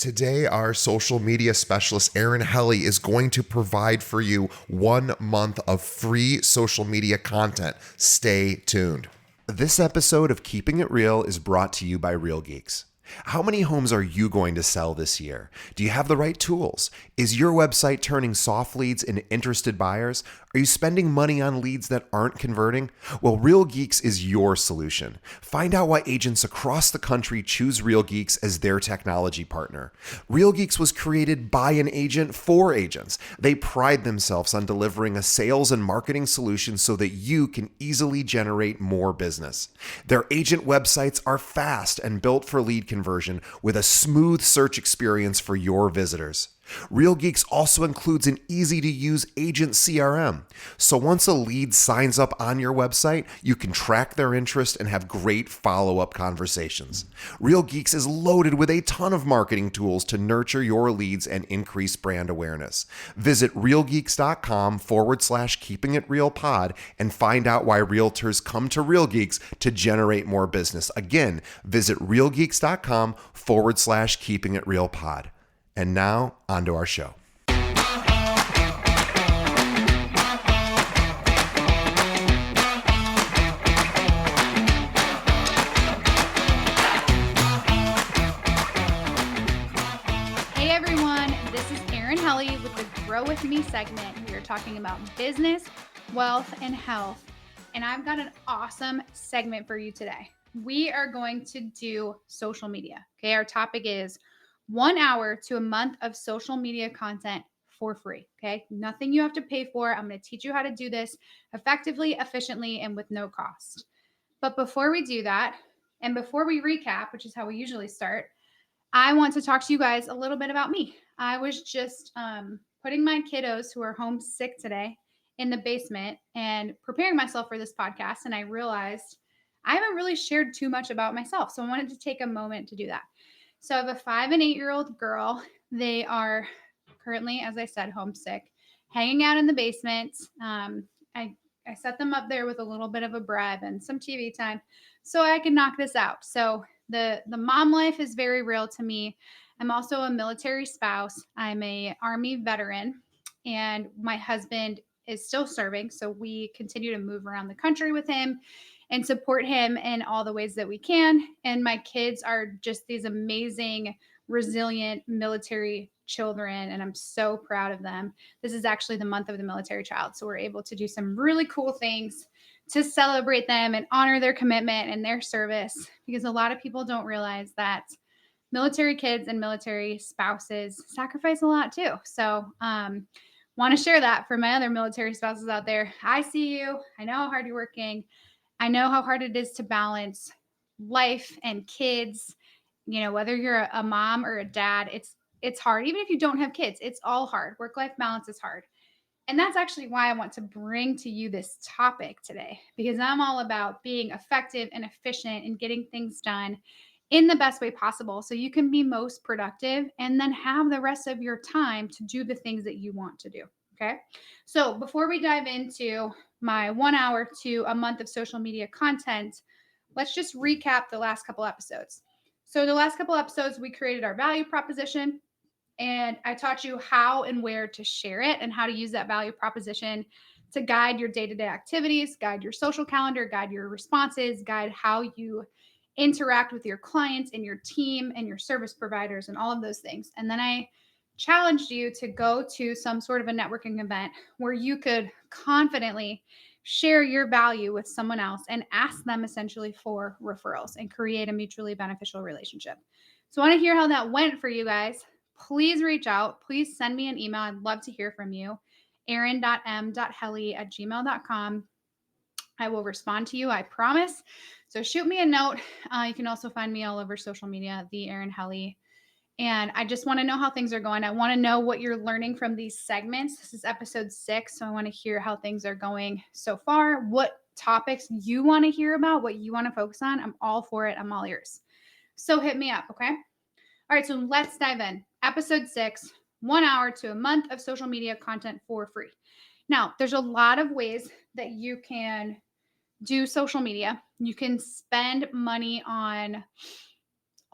today our social media specialist, Erin Helly, is going to provide for you 1 month of free social media content. Stay tuned. This episode of Keeping It Real is brought to you by Real Geeks. How many homes are you going to sell this year? Do you have the right tools? Is your website turning soft leads into interested buyers? Are you spending money on leads that aren't converting? Well, Real Geeks is your solution. Find out why agents across the country choose Real Geeks as their technology partner. Real Geeks was created by an agent for agents. They pride themselves on delivering a sales and marketing solution so that you can easily generate more business. Their agent websites are fast and built for lead conversion with a smooth search experience for your visitors. Real Geeks also includes an easy-to-use agent CRM. So once a lead signs up on your website, you can track their interest and have great follow-up conversations. Real Geeks is loaded with a ton of marketing tools to nurture your leads and increase brand awareness. Visit realgeeks.com/keepingitrealpod and find out why realtors come to Real Geeks to generate more business. Again, visit realgeeks.com/keepingitrealpod. And now, on to our show. Hey everyone, this is Erin Helly with the Grow With Me segment. We are talking about business, wealth, and health. And I've got an awesome segment for you today. We are going to do social media. Okay, our topic is 1 hour to a month of social media content for free. Okay, nothing you have to pay for. I'm going to teach you how to do this effectively, efficiently, and with no cost. But before we do that, and before we recap, which is how we usually start, I want to talk to you guys a little bit about me. I was just putting my kiddos who are home sick today in the basement and preparing myself for this podcast. And I realized I haven't really shared too much about myself. So I wanted to take a moment to do that. So I have a 5 and 8-year-old girl. They are currently, as I said, homesick, hanging out in the basement. I set them up there with a little bit of a bribe and some TV time so I can knock this out. So the mom life is very real to me. I'm also a military spouse. I'm a Army veteran, and my husband is still serving. So we continue to move around the country with him and support him in all the ways that we can. And my kids are just these amazing, resilient military children, and I'm so proud of them. This is actually the month of the military child, so we're able to do some really cool things to celebrate them and honor their commitment and their service, because a lot of people don't realize that military kids and military spouses sacrifice a lot too. So want to share that for my other military spouses out there. I see you. I know how hard you're working. I know how hard it is to balance life and kids. You know, whether you're a mom or a dad, it's hard. Even if you don't have kids, it's all hard. Work-life balance is hard. And that's actually why I want to bring to you this topic today, because I'm all about being effective and efficient and getting things done in the best way possible so you can be most productive and then have the rest of your time to do the things that you want to do. Okay. So before we dive into my 1 hour to a month of social media content, let's just recap the last couple episodes. So the last couple episodes, we created our value proposition, and I taught you how and where to share it and how to use that value proposition to guide your day-to-day activities, guide your social calendar, guide your responses, guide how you interact with your clients and your team and your service providers and all of those things. And then I challenged you to go to some sort of a networking event where you could confidently share your value with someone else and ask them essentially for referrals and create a mutually beneficial relationship. So I want to hear how that went for you guys. Please reach out. Please send me an email. I'd love to hear from you. erin.m.helly@gmail.com. I will respond to you, I promise. So shoot me a note. You can also find me all over social media, the Erin Helly. And I just want to know how things are going. I want to know what you're learning from these segments. This is episode 6, so I want to hear how things are going so far, what topics you want to hear about, what you want to focus on. I'm all for it. I'm all ears. So hit me up, okay? All right, so let's dive in. Episode 6, 1 hour to a month of social media content for free. Now, there's a lot of ways that you can do social media. You can spend money on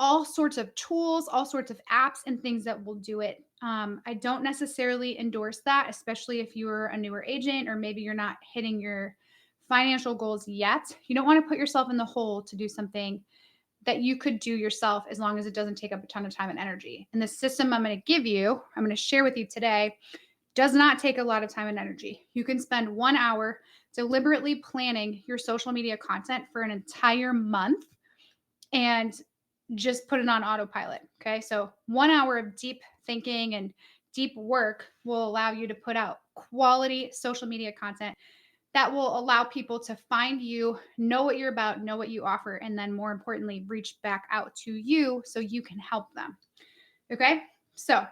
all sorts of tools, all sorts of apps and things that will do it. I don't necessarily endorse that, especially if you're a newer agent or maybe you're not hitting your financial goals yet. You don't want to put yourself in the hole to do something that you could do yourself as long as it doesn't take up a ton of time and energy. And the system I'm going to give you, I'm going to share with you today, does not take a lot of time and energy. You can spend 1 hour deliberately planning your social media content for an entire month and just put it on autopilot. Okay. So 1 hour of deep thinking and deep work will allow you to put out quality social media content that will allow people to find you, know what you're about, know what you offer, and then more importantly, reach back out to you so you can help them. Okay. So,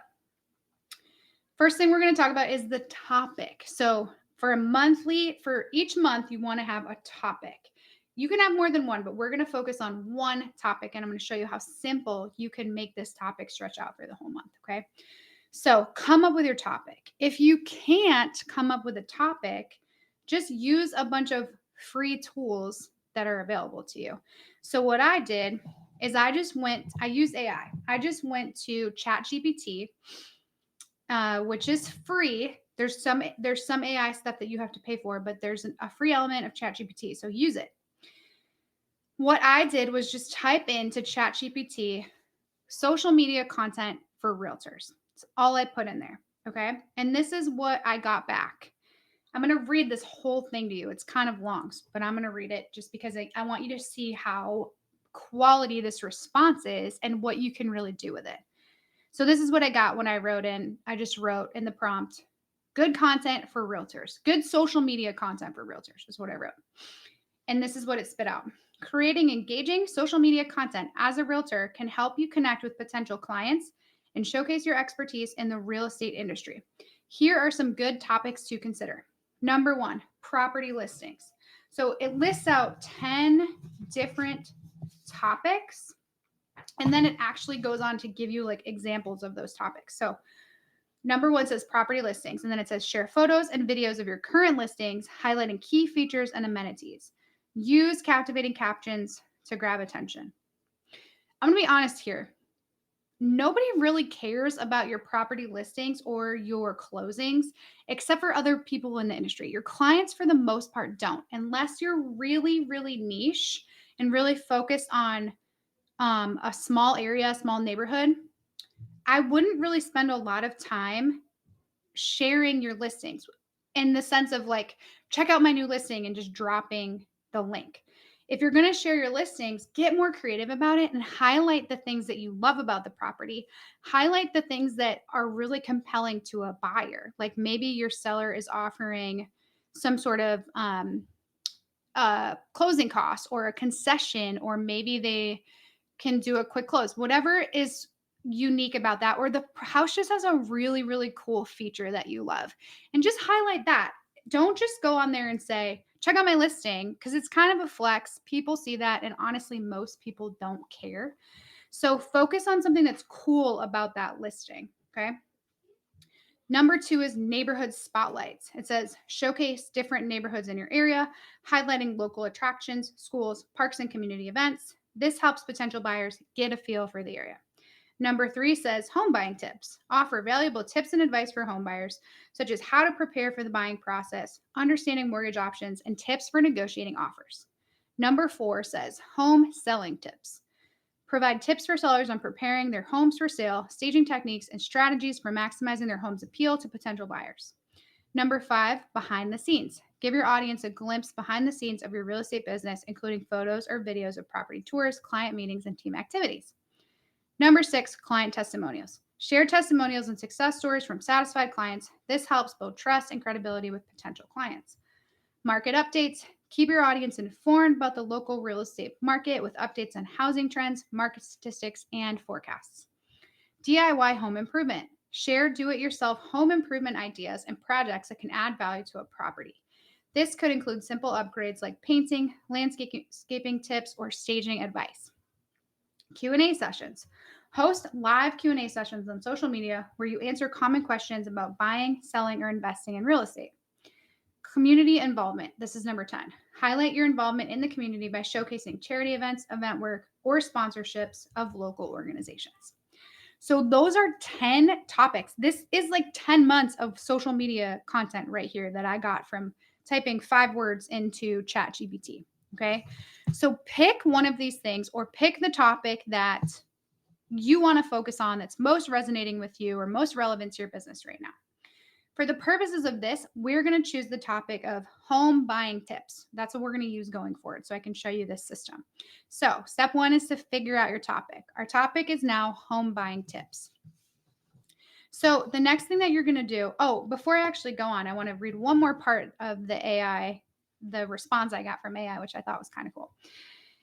first thing we're going to talk about is the topic. So, for each month, you want to have a topic. You can have more than one, but we're going to focus on one topic, and I'm going to show you how simple you can make this topic stretch out for the whole month. Okay. So, come up with your topic. If you can't come up with a topic, just use a bunch of free tools that are available to you. So, what I did is I used AI. I just went to ChatGPT, which is free. There's some AI stuff that you have to pay for, but there's a free element of ChatGPT. So use it. What I did was just type into ChatGPT social media content for realtors. That's all I put in there. Okay. And this is what I got back. I'm going to read this whole thing to you. It's kind of long, but I'm going to read it just because I want you to see how quality this response is and what you can really do with it. So this is what I got when I just wrote in the prompt, good content for realtors, good social media content for realtors is what I wrote. And this is what it spit out. Creating engaging social media content as a realtor can help you connect with potential clients and showcase your expertise in the real estate industry. Here are some good topics to consider. Number 1, property listings. So it lists out 10 different topics, and then it actually goes on to give you like examples of those topics. So number 1 says property listings, and then it says share photos and videos of your current listings, highlighting key features and amenities. Use captivating captions to grab attention. I'm going to be honest here. Nobody really cares about your property listings or your closings except for other people in the industry. Your clients, for the most part, don't, unless you're really, really niche and really focused on a small area, a small neighborhood. I wouldn't really spend a lot of time sharing your listings in the sense of like, check out my new listing and just dropping the link. If you're going to share your listings, get more creative about it and highlight the things that you love about the property. Highlight the things that are really compelling to a buyer. Like maybe your seller is offering some sort of closing costs or a concession, or maybe they can do a quick close. Whatever is unique about that, or the house just has a really, really cool feature that you love, and just highlight that. Don't just go on there and say, check out my listing, because it's kind of a flex. People see that, and honestly, most people don't care. So focus on something that's cool about that listing. Okay. Number 2 is neighborhood spotlights. It says showcase different neighborhoods in your area, highlighting local attractions, schools, parks, and community events. This helps potential buyers get a feel for the area. Number 3 says home buying tips. Offer valuable tips and advice for home buyers, such as how to prepare for the buying process, understanding mortgage options, and tips for negotiating offers. Number 4 says home selling tips. Provide tips for sellers on preparing their homes for sale, staging techniques, and strategies for maximizing their home's appeal to potential buyers. Number 5, behind the scenes. Give your audience a glimpse behind the scenes of your real estate business, including photos or videos of property tours, client meetings, and team activities. Number 6, client testimonials. Share testimonials and success stories from satisfied clients. This helps build trust and credibility with potential clients. Market updates. Keep your audience informed about the local real estate market with updates on housing trends, market statistics, and forecasts. DIY home improvement. Share do-it-yourself home improvement ideas and projects that can add value to a property. This could include simple upgrades like painting, landscaping tips, or staging advice. Q&A sessions. Host live Q&A sessions on social media where you answer common questions about buying, selling, or investing in real estate. Community involvement. This is number 10. Highlight your involvement in the community by showcasing charity events, event work, or sponsorships of local organizations. So those are 10 topics. This is like 10 months of social media content right here that I got from typing 5 words into ChatGPT. Okay. So pick one of these things or pick the topic that you want to focus on that's most resonating with you or most relevant to your business right now. For the purposes of this, we're going to choose the topic of home buying tips. That's what we're going to use going forward. So I can show you this system. So step 1 is to figure out your topic. Our topic is now home buying tips. So the next thing that you're going to do, before I actually go on, I want to read one more part of the AI, the response I got from AI, which I thought was kind of cool.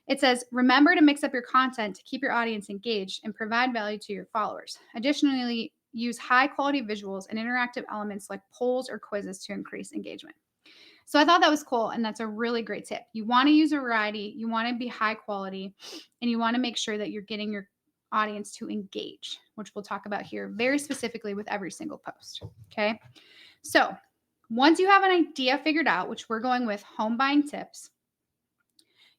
It says, remember to mix up your content to keep your audience engaged and provide value to your followers. Additionally, use high quality visuals and interactive elements like polls or quizzes to increase engagement. So I thought that was cool. And that's a really great tip. You want to use a variety, you want to be high quality, and you want to make sure that you're getting your audience to engage, which we'll talk about here very specifically with every single post. Okay. So once you have an idea figured out, which we're going with home buying tips,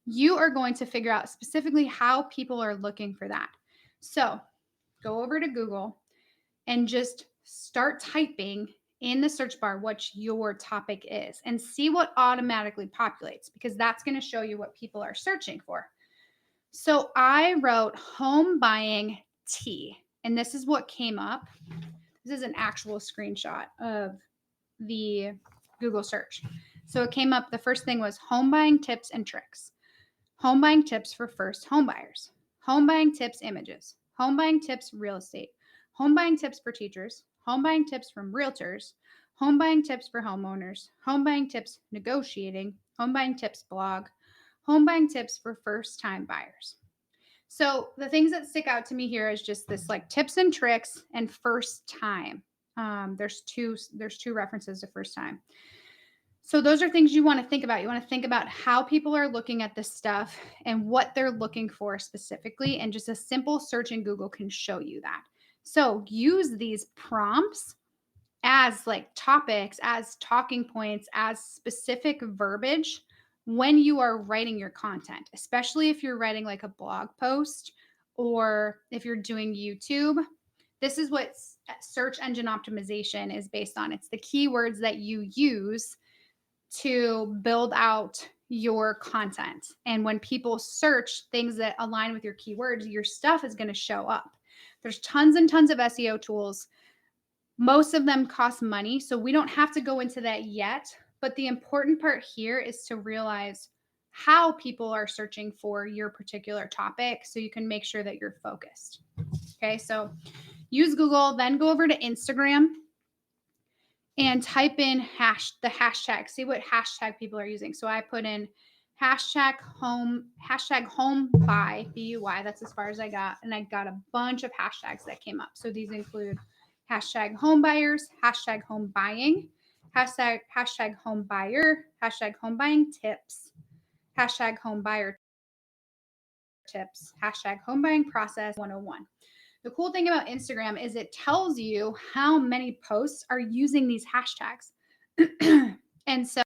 you are going to figure out specifically how people are looking for that. So go over to Google and just start typing in the search bar what your topic is and see what automatically populates, because that's going to show you what people are searching for. So I wrote home buying tea, and this is what came up. This is an actual screenshot of the Google search. So it came up, the first thing was home buying tips and tricks. Home buying tips for first home buyers. Home buying tips images. Home buying tips real estate. Home buying tips for teachers. Home buying tips from realtors. Home buying tips for homeowners. Home buying tips negotiating. Home buying tips blog. Home buying tips for first time buyers. So the things that stick out to me here is just this like tips and tricks and first time. There's two references to first time. So those are things you want to think about. You want to think about how people are looking at this stuff and what they're looking for specifically. And just a simple search in Google can show you that. So use these prompts as like topics, as talking points, as specific verbiage when you are writing your content, especially if you're writing like a blog post or if you're doing YouTube. This is what search engine optimization is based on. It's the keywords that you use to build out your content. And when people search things that align with your keywords, your stuff is going to show up. There's tons and tons of SEO tools. Most of them cost money, so we don't have to go into that yet. But the important part here is to realize how people are searching for your particular topic so you can make sure that you're focused. Okay, so use Google, then go over to Instagram and type in the hashtag, see what hashtag people are using. So I put in hashtag home buy, BUY. That's as far as I got. And I got a bunch of hashtags that came up. So these include hashtag home buyers, hashtag home buying, hashtag home buyer, hashtag home buying tips, hashtag home buyer tips, hashtag home buying process 101. The cool thing about Instagram is it tells you how many posts are using these hashtags. And so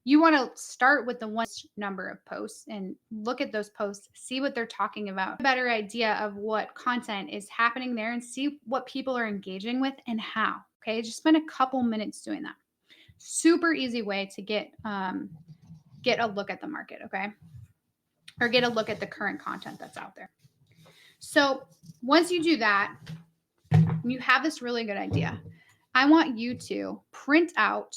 you want to start with the one number of posts and look at those posts, see what they're talking about, a better idea of what content is happening there and see what people are engaging with and how. Okay, just spend a couple minutes doing that. Super easy way to get a look at the market, okay? Or get a look at the current content that's out there. So once you do that, you have this really good idea. I want you to print out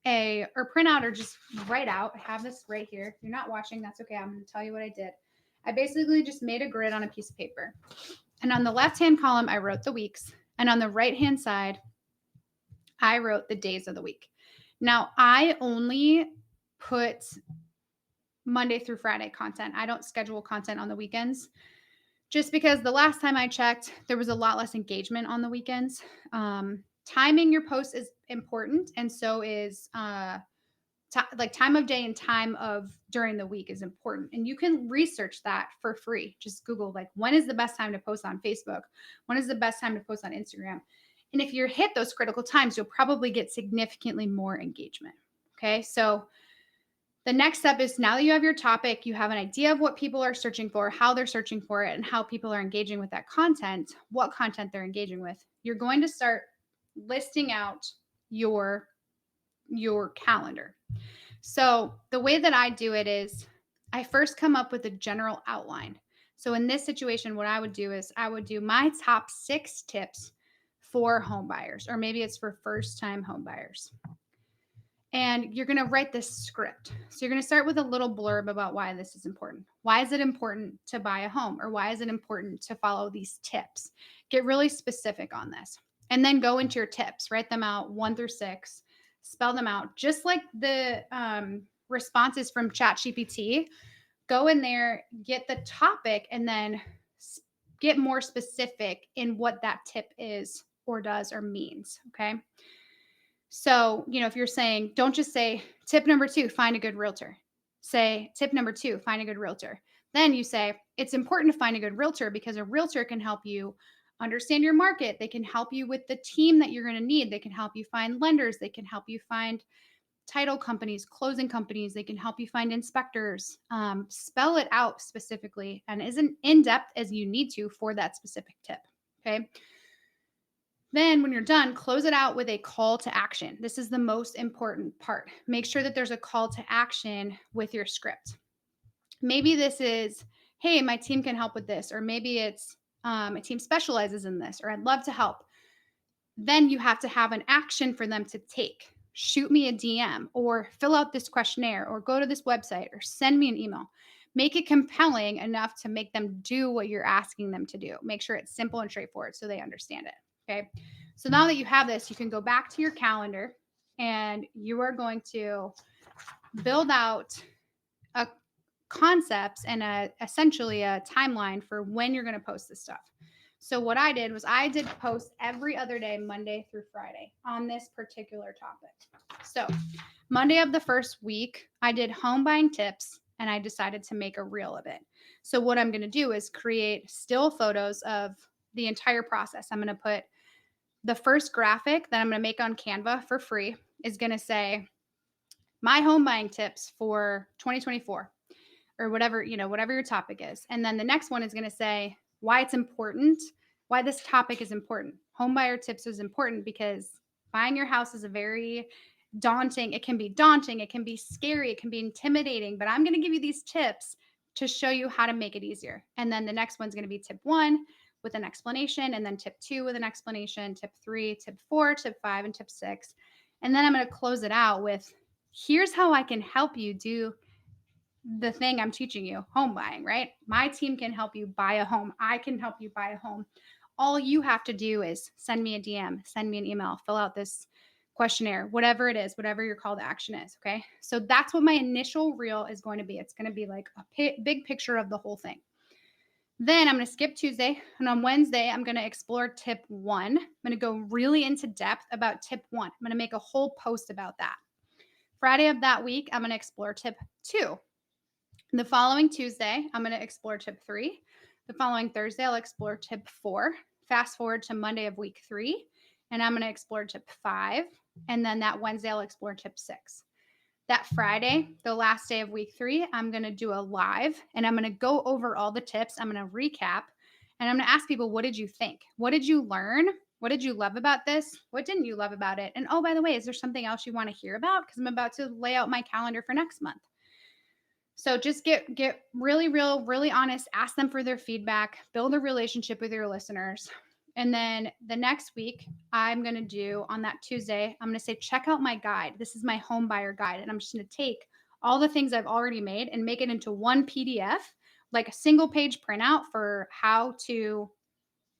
or just write out. I have this right here. If you're not watching, that's okay. I'm going to tell you what I did. I basically just made a grid on a piece of paper. And on the left-hand column, I wrote the weeks. And on the right-hand side, I wrote the days of the week. Now, I only put Monday through Friday content. I don't schedule content on the weekends. Just because the last time I checked, there was a lot less engagement on the weekends. Timing your posts is important, and so is time of day and time of during the week is important. And you can research that for free. Just Google when is the best time to post on Facebook? When is the best time to post on Instagram? And if you hit those critical times, you'll probably get significantly more engagement. Okay. So the next step is, now that you have your topic, you have an idea of what people are searching for, how they're searching for it, and how people are engaging with that content, what content they're engaging with. You're going to start listing out your calendar. So the way that I do it is, I first come up with a general outline. So in this situation, what I would do is I would do my top 6 tips for home buyers, or maybe it's for first-time home buyers. And you're going to write this script. So you're going to start with a little blurb about why this is important. Why is it important to buy a home? Or why is it important to follow these tips? Get really specific on this. And then go into your tips. Write them out 1 through 6. Spell them out. Just like the responses from ChatGPT, go in there, get the topic, and then get more specific in what that tip is or does or means. Okay. So, if you're saying, don't just say tip number 2, find a good realtor. Say tip number 2, find a good realtor. Then you say, it's important to find a good realtor because a realtor can help you understand your market. They can help you with the team that you're going to need. They can help you find lenders. They can help you find title companies, closing companies. They can help you find inspectors. Spell it out specifically and as in depth as you need to for that specific tip. Okay. Then when you're done, close it out with a call to action. This is the most important part. Make sure that there's a call to action with your script. Maybe this is, hey, my team can help with this, or maybe it's my team specializes in this, or I'd love to help. Then you have to have an action for them to take. Shoot me a DM, or fill out this questionnaire, or go to this website, or send me an email. Make it compelling enough to make them do what you're asking them to do. Make sure it's simple and straightforward so they understand it. Okay. So now that you have this, you can go back to your calendar and you are going to build out a concepts and essentially a timeline for when you're going to post this stuff. So what I did was I did post every other day, Monday through Friday, on this particular topic. So Monday of the first week, I did home buying tips and I decided to make a reel of it. So what I'm going to do is create still photos of the entire process. I'm going to put the first graphic that I'm going to make on Canva for free is going to say my home buying tips for 2024 or whatever, whatever your topic is. And then the next one is going to say why it's important, why this topic is important. Home buyer tips is important because buying your house is it can be daunting, it can be scary, it can be intimidating, but I'm going to give you these tips to show you how to make it easier. And then the next one's going to be tip 1 with an explanation, and then tip 2 with an explanation, tip 3, tip 4, tip 5, and tip 6. And then I'm going to close it out with, here's how I can help you do the thing I'm teaching you, home buying, right? My team can help you buy a home. I can help you buy a home. All you have to do is send me a DM, send me an email, fill out this questionnaire, whatever it is, whatever your call to action is. Okay. So that's what my initial reel is going to be. It's going to be like a big picture of the whole thing. Then I'm going to skip Tuesday. And on Wednesday, I'm going to explore tip 1. I'm going to go really into depth about tip 1. I'm going to make a whole post about that. Friday of that week, I'm going to explore tip 2. The following Tuesday, I'm going to explore tip 3. The following Thursday, I'll explore tip 4. Fast forward to Monday of week 3, and I'm going to explore tip 5. And then that Wednesday, I'll explore tip 6. That Friday, the last day of week 3, I'm going to do a live and I'm going to go over all the tips. I'm going to recap and I'm going to ask people, what did you think? What did you learn? What did you love about this? What didn't you love about it? And oh, by the way, is there something else you want to hear about? Because I'm about to lay out my calendar for next month. So just get really real, really honest, ask them for their feedback, build a relationship with your listeners. And then the next week, I'm going to do on that Tuesday, I'm going to say, check out my guide. This is my home buyer guide. And I'm just going to take all the things I've already made and make it into one PDF, like a single page printout for how to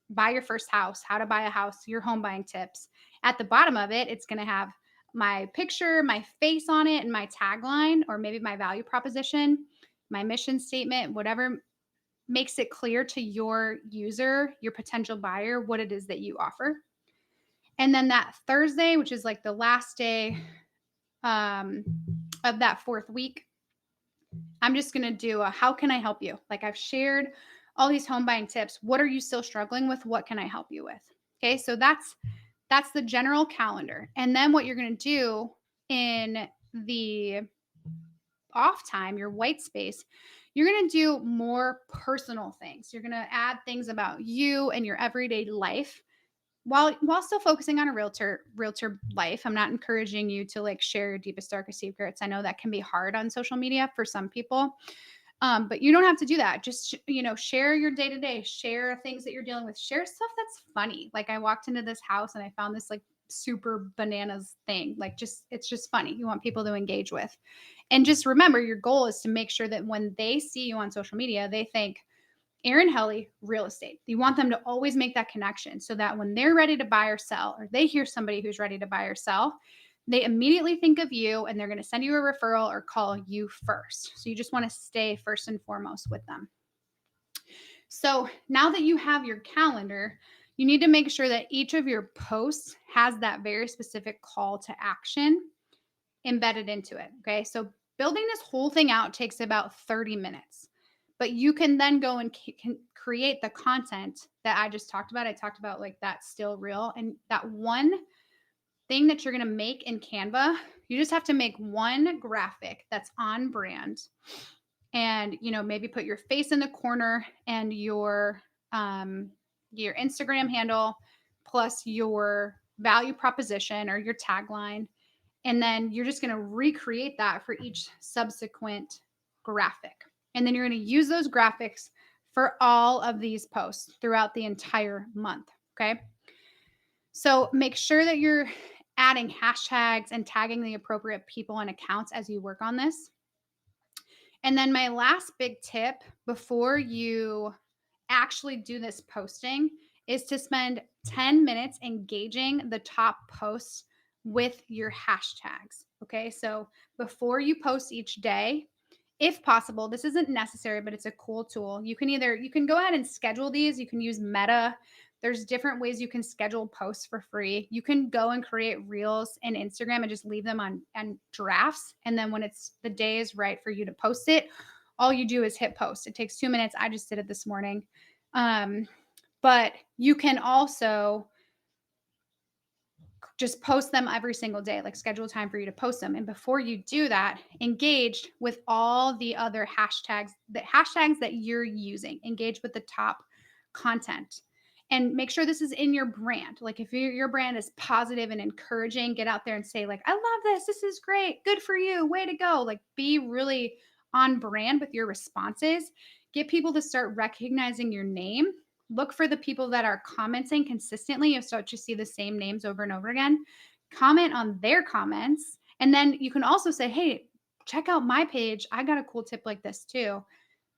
buy your first house, how to buy a house, your home buying tips. At the bottom of it, it's going to have my picture, my face on it, and my tagline, or maybe my value proposition, my mission statement, whatever makes it clear to your user, your potential buyer, what it is that you offer. And then that Thursday, which is like the last day of that 4th week, I'm just going to do a how can I help you? Like I've shared all these home buying tips. What are you still struggling with? What can I help you with? Okay, so that's That's the general calendar. And then what you're going to do in the off time, your white space, you're going to do more personal things. You're going to add things about you and your everyday life while still focusing on a realtor life. I'm not encouraging you to like share your deepest darkest secrets. I know that can be hard on social media for some people. But you don't have to do that. Just share your day to day, share things that you're dealing with, share stuff that's funny. Like I walked into this house and I found this like super bananas thing. Like it's just funny. You want people to engage with. And just remember your goal is to make sure that when they see you on social media, they think Erin Helly, real estate. You want them to always make that connection so that when they're ready to buy or sell, or they hear somebody who's ready to buy or sell, they immediately think of you and they're going to send you a referral or call you first. So you just want to stay first and foremost with them. So now that you have your calendar, you need to make sure that each of your posts has that very specific call to action embedded into it. Okay. So building this whole thing out takes about 30 minutes, but you can then go and can create the content that I just talked about. I talked about like that still real, and that one thing that you're going to make in Canva, you just have to make one graphic that's on brand, and maybe put your face in the corner and your Instagram handle plus your value proposition or your tagline, and then you're just going to recreate that for each subsequent graphic. And then you're going to use those graphics for all of these posts throughout the entire month. Okay. So make sure that you're adding hashtags and tagging the appropriate people and accounts as you work on this. And then my last big tip before you actually do this posting is to spend 10 minutes engaging the top posts with your hashtags. Okay. So before you post each day, if possible, this isn't necessary, but it's a cool tool. You can go ahead and schedule these. You can use Meta. There's different ways you can schedule posts for free. You can go and create reels in Instagram and just leave them on drafts. And then when it's the day is right for you to post it, all you do is hit post. It takes 2 minutes. I just did it this morning. But you can also just post them every single day, like schedule time for you to post them. And before you do that, engage with all the other hashtags, the hashtags that you're using. Engage with the top content and make sure this is in your brand. Like if your brand is positive and encouraging, get out there and say like, I love this. This is great. Good for you. Way to go. Like be really on brand with your responses. Get people to start recognizing your name. Look for the people that are commenting consistently. You start to see the same names over and over again. Comment on their comments. And then you can also say, hey, check out my page. I got a cool tip like this too.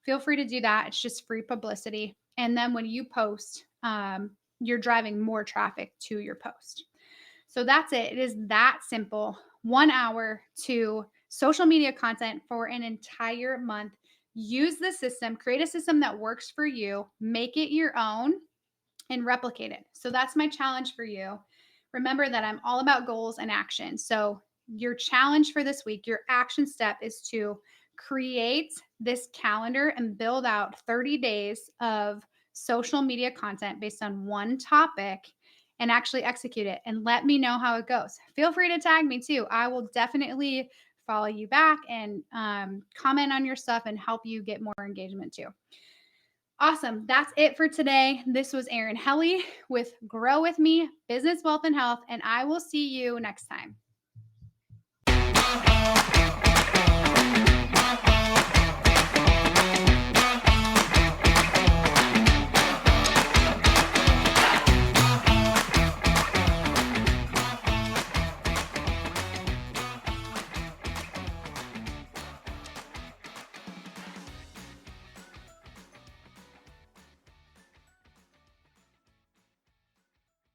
Feel free to do that. It's just free publicity. And then when you post, you're driving more traffic to your post. So that's it. It is that simple. 1 hour to social media content for an entire month. Use the system, create a system that works for you, make it your own, and replicate it. So that's my challenge for you. Remember that I'm all about goals and action. So your challenge for this week, your action step is to create this calendar and build out 30 days of social media content based on one topic and actually execute it and let me know how it goes. Feel free to tag me too. I will definitely follow you back and comment on your stuff and help you get more engagement too. Awesome. That's it for today. This was Erin Helly with Grow With Me, Business, Wealth, and Health, and I will see you next time.